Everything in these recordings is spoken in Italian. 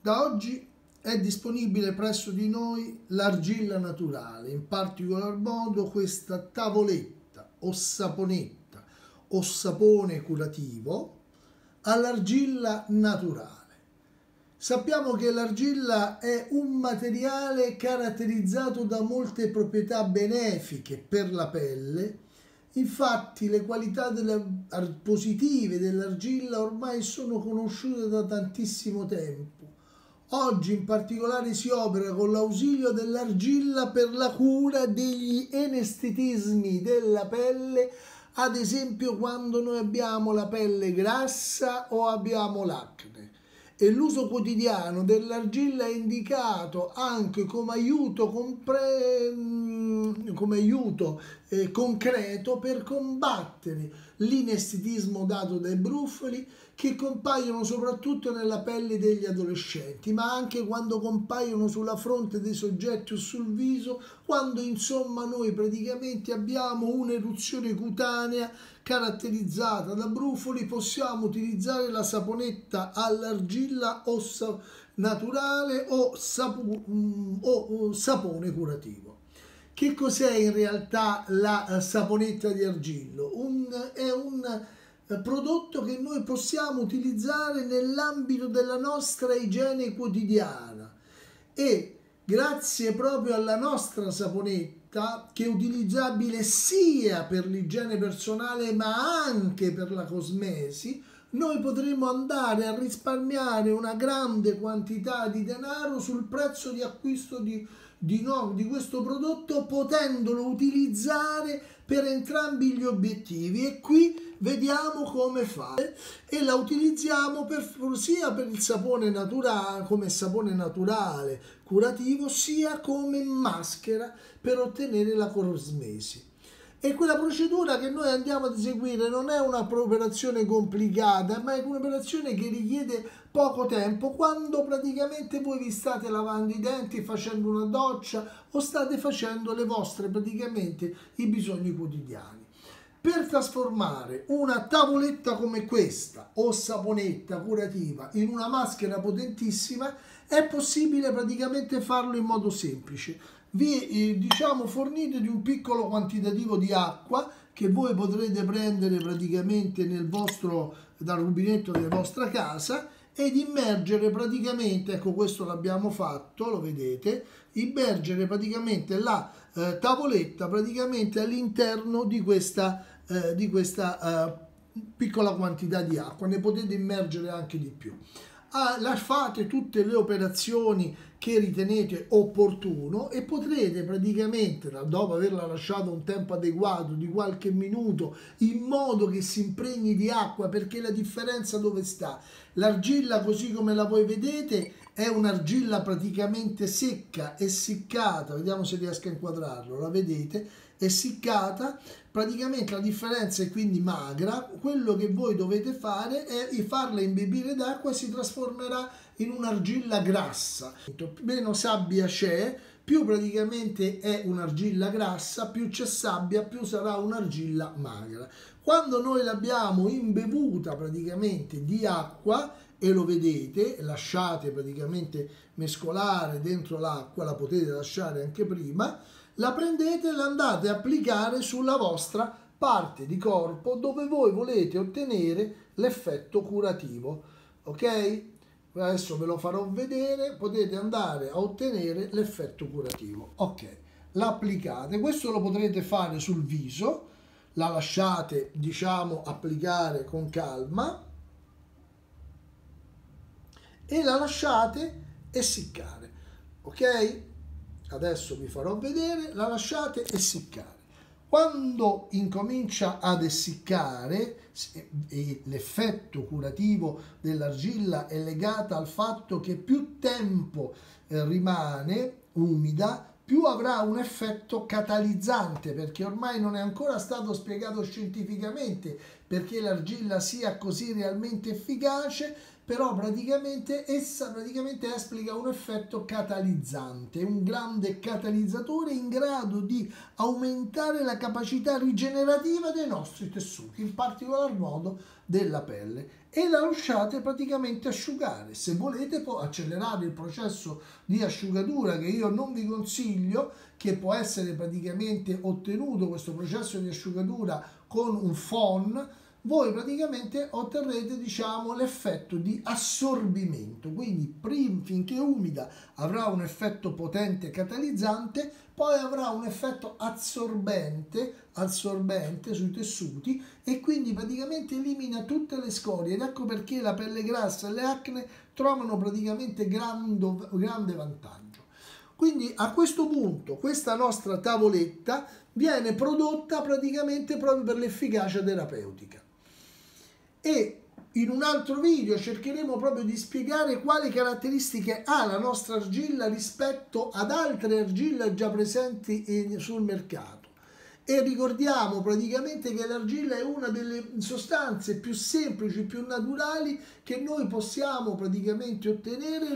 Da oggi è disponibile presso di noi l'argilla naturale, in particolar modo questa tavoletta o saponetta o sapone curativo all'argilla naturale. Sappiamo che l'argilla è un materiale caratterizzato da molte proprietà benefiche per la pelle. Infatti le qualità positive dell'argilla ormai sono conosciute da tantissimo tempo. Oggi in particolare si opera con l'ausilio dell'argilla per la cura degli enestetismi della pelle, ad esempio quando noi abbiamo la pelle grassa o abbiamo l'acne. E l'uso quotidiano dell'argilla è indicato anche come aiuto concreto per combattere l'inestetismo dato dai brufoli che compaiono soprattutto nella pelle degli adolescenti, ma anche quando compaiono sulla fronte dei soggetti o sul viso, quando insomma noi praticamente abbiamo un'eruzione cutanea caratterizzata da brufoli. Possiamo utilizzare la saponetta all'argilla o naturale o sapone curativo. Che cos'è in realtà la saponetta di argillo? È un prodotto che noi possiamo utilizzare nell'ambito della nostra igiene quotidiana e grazie proprio alla nostra saponetta, che è utilizzabile sia per l'igiene personale ma anche per la cosmesi, noi potremo andare a risparmiare una grande quantità di denaro sul prezzo di acquisto di questo prodotto, potendolo utilizzare per entrambi gli obiettivi. E qui vediamo come fare, e la utilizziamo sia per il sapone naturale, come sapone naturale curativo, sia come maschera per ottenere la cosmesi. E quella procedura che noi andiamo ad eseguire non è un'operazione complicata, ma è un'operazione che richiede poco tempo, quando praticamente voi vi state lavando i denti, facendo una doccia o state facendo le vostre praticamente i bisogni quotidiani. Per trasformare una tavoletta come questa o saponetta curativa in una maschera potentissima è possibile praticamente farlo in modo semplice. Vi fornite di un piccolo quantitativo di acqua che voi potrete prendere praticamente dal rubinetto della vostra casa ed immergere praticamente, ecco, questo l'abbiamo fatto, lo vedete, immergere praticamente la tavoletta praticamente all'interno di questa piccola quantità di acqua. Ne potete immergere anche di più. Fate tutte le operazioni che ritenete opportuno e potrete praticamente, dopo averla lasciato un tempo adeguato di qualche minuto, in modo che si impregni di acqua, perché la differenza dove sta? L'argilla, così come la voi vedete, è un'argilla praticamente secca, essiccata, vediamo se riesco a inquadrarlo, la vedete? Essiccata, praticamente la differenza è quindi magra. Quello che voi dovete fare è farla imbibire d'acqua e si trasformerà in un'argilla grassa. Meno sabbia c'è, più praticamente è un'argilla grassa, più c'è sabbia, più sarà un'argilla magra. Quando noi l'abbiamo imbevuta praticamente di acqua, e lo vedete, lasciate praticamente mescolare dentro l'acqua, la potete lasciare anche prima, la prendete e la andate a applicare sulla vostra parte di corpo dove voi volete ottenere l'effetto curativo, ok? Adesso ve lo farò vedere, potete andare a ottenere l'effetto curativo, ok? L'applicate, questo lo potrete fare sul viso, la lasciate applicare con calma e la lasciate essiccare, ok? Adesso vi farò vedere, la lasciate essiccare. Quando incomincia ad essiccare, l'effetto curativo dell'argilla è legato al fatto che più tempo rimane umida, più avrà un effetto catalizzante, perché ormai non è ancora stato spiegato scientificamente perché l'argilla sia così realmente efficace, però praticamente essa esplica un effetto catalizzante, un grande catalizzatore in grado di aumentare la capacità rigenerativa dei nostri tessuti, in particolar modo della pelle, e la lasciate praticamente asciugare. Se volete può accelerare il processo di asciugatura, che io non vi consiglio, che può essere praticamente ottenuto questo processo di asciugatura con un phon. Voi praticamente otterrete, diciamo, l'effetto di assorbimento, quindi finché umida avrà un effetto potente catalizzante, poi avrà un effetto assorbente sui tessuti, e quindi praticamente elimina tutte le scorie, ed ecco perché la pelle grassa e le acne trovano praticamente grande vantaggio. Quindi a questo punto questa nostra tavoletta viene prodotta praticamente proprio per l'efficacia terapeutica. E in un altro video cercheremo proprio di spiegare quali caratteristiche ha la nostra argilla rispetto ad altre argille già presenti sul mercato. E ricordiamo praticamente che l'argilla è una delle sostanze più semplici, più naturali che noi possiamo praticamente ottenere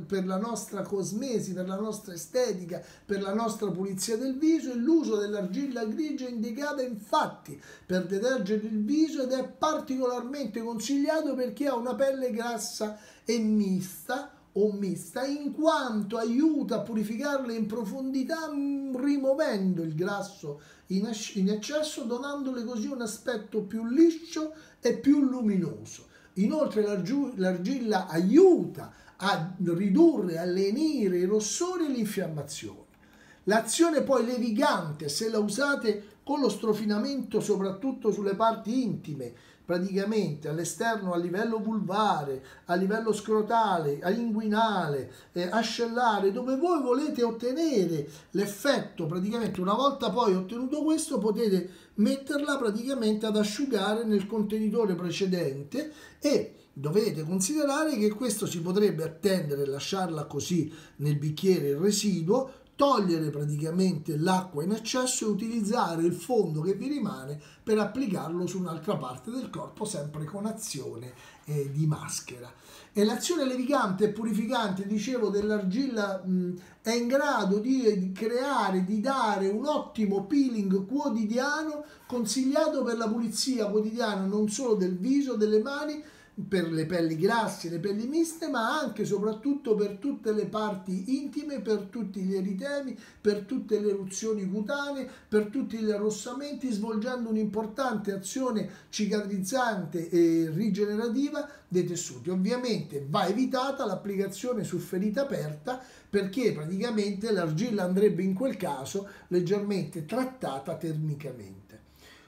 per la nostra cosmesi, per la nostra estetica, per la nostra pulizia del viso. E l'uso dell'argilla grigia è indicata infatti per detergere il viso, ed è particolarmente consigliato per chi ha una pelle grassa e mista, in quanto aiuta a purificarle in profondità, rimuovendo il grasso in eccesso, donandole così un aspetto più liscio e più luminoso. Inoltre l'argilla aiuta a ridurre, a lenire i rossori e l'infiammazione. L'azione poi levigante, se la usate con lo strofinamento soprattutto sulle parti intime, praticamente all'esterno, a livello vulvare, a livello scrotale, inguinale, ascellare, dove voi volete ottenere l'effetto, praticamente una volta poi ottenuto questo potete metterla praticamente ad asciugare nel contenitore precedente, e dovete considerare che questo si potrebbe attendere e lasciarla così nel bicchiere il residuo, togliere praticamente l'acqua in eccesso e utilizzare il fondo che vi rimane per applicarlo su un'altra parte del corpo, sempre con azione di maschera. E l'azione levigante e purificante, dicevo, dell'argilla è in grado di creare, di dare un ottimo peeling quotidiano, consigliato per la pulizia quotidiana non solo del viso, delle mani, per le pelli grasse, le pelli miste, ma anche e soprattutto per tutte le parti intime, per tutti gli eritemi, per tutte le eruzioni cutanee, per tutti gli arrossamenti, svolgendo un'importante azione cicatrizzante e rigenerativa dei tessuti. Ovviamente va evitata l'applicazione su ferita aperta, perché praticamente l'argilla andrebbe in quel caso leggermente trattata termicamente.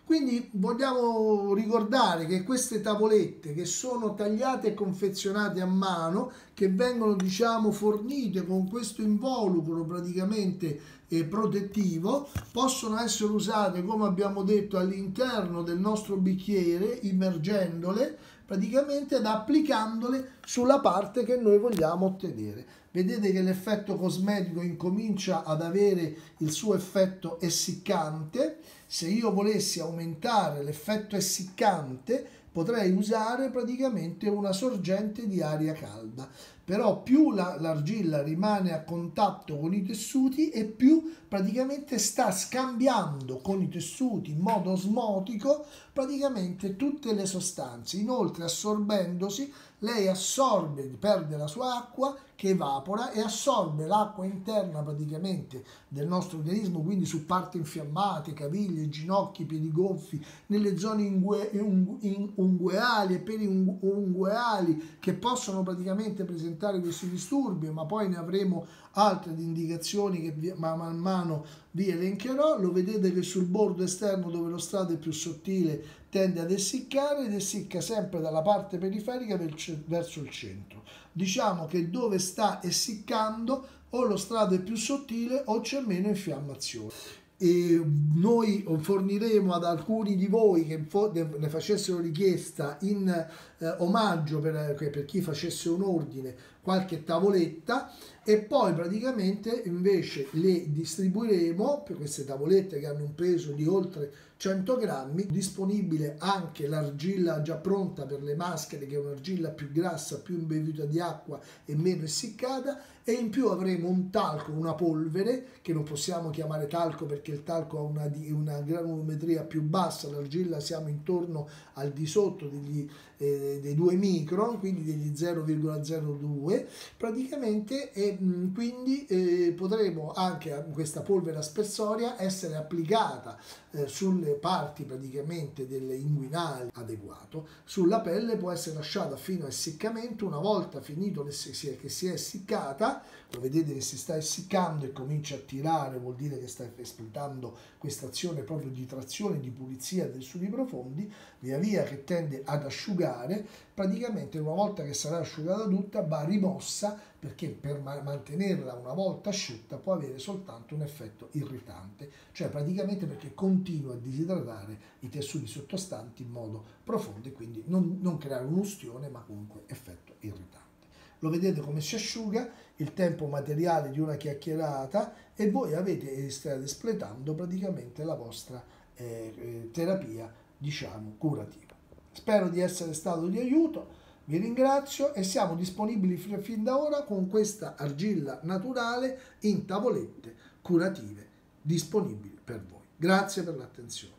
Quindi vogliamo ricordare che queste tavolette, che sono tagliate e confezionate a mano, che vengono, diciamo, fornite con questo involucro praticamente protettivo, possono essere usate, come abbiamo detto, all'interno del nostro bicchiere, immergendole praticamente ed applicandole sulla parte che noi vogliamo ottenere. Vedete che l'effetto cosmetico incomincia ad avere il suo effetto essiccante. Se io volessi aumentare l'effetto essiccante, potrei usare praticamente una sorgente di aria calda. Però più l'argilla rimane a contatto con i tessuti, e più praticamente sta scambiando con i tessuti in modo osmotico praticamente tutte le sostanze. Inoltre, assorbendosi, lei assorbe, perde la sua acqua che evapora e assorbe l'acqua interna praticamente del nostro organismo, quindi su parti infiammate, caviglie, ginocchi, piedi gonfi, nelle zone ungueali e periungueali, che possono praticamente presentare questi disturbi, ma poi ne avremo altre di indicazioni che man mano vi elencherò. Lo vedete che sul bordo esterno, dove lo strato è più sottile, tende ad essiccare ed essicca sempre dalla parte periferica verso il centro. Diciamo che dove sta essiccando o lo strato è più sottile o c'è meno infiammazione. E noi forniremo ad alcuni di voi che ne facessero richiesta in omaggio, per chi facesse un ordine, qualche tavoletta, e poi praticamente invece le distribuiremo, per queste tavolette che hanno un peso di oltre 100 grammi, disponibile anche l'argilla già pronta per le maschere, che è un'argilla più grassa, più imbevuta di acqua e meno essiccata, e in più avremo un talco, una polvere, che non possiamo chiamare talco perché il talco ha una granulometria più bassa, l'argilla siamo intorno al di sotto dei 2 micron, quindi degli 0,02 praticamente, e quindi potremo anche questa polvere aspersoria essere applicata sulle parti praticamente delle inguinali adeguato, sulla pelle può essere lasciata fino a essiccamento. Una volta finito che si è essiccata, lo vedete che si sta essiccando e comincia a tirare, vuol dire che sta espletando questa azione proprio di trazione, di pulizia dei tessuti profondi, via via che tende ad asciugare. Praticamente una volta che sarà asciugata tutta va rimossa, perché per mantenerla una volta asciutta può avere soltanto un effetto irritante, cioè praticamente perché continua a disidratare i tessuti sottostanti in modo profondo e quindi non creare un'ustione, ma comunque effetto irritante. Lo vedete come si asciuga, il tempo materiale di una chiacchierata, e voi state espletando praticamente la vostra terapia, diciamo, curativa. Spero di essere stato di aiuto, vi ringrazio e siamo disponibili fin da ora con questa argilla naturale in tavolette curative disponibili per voi. Grazie per l'attenzione.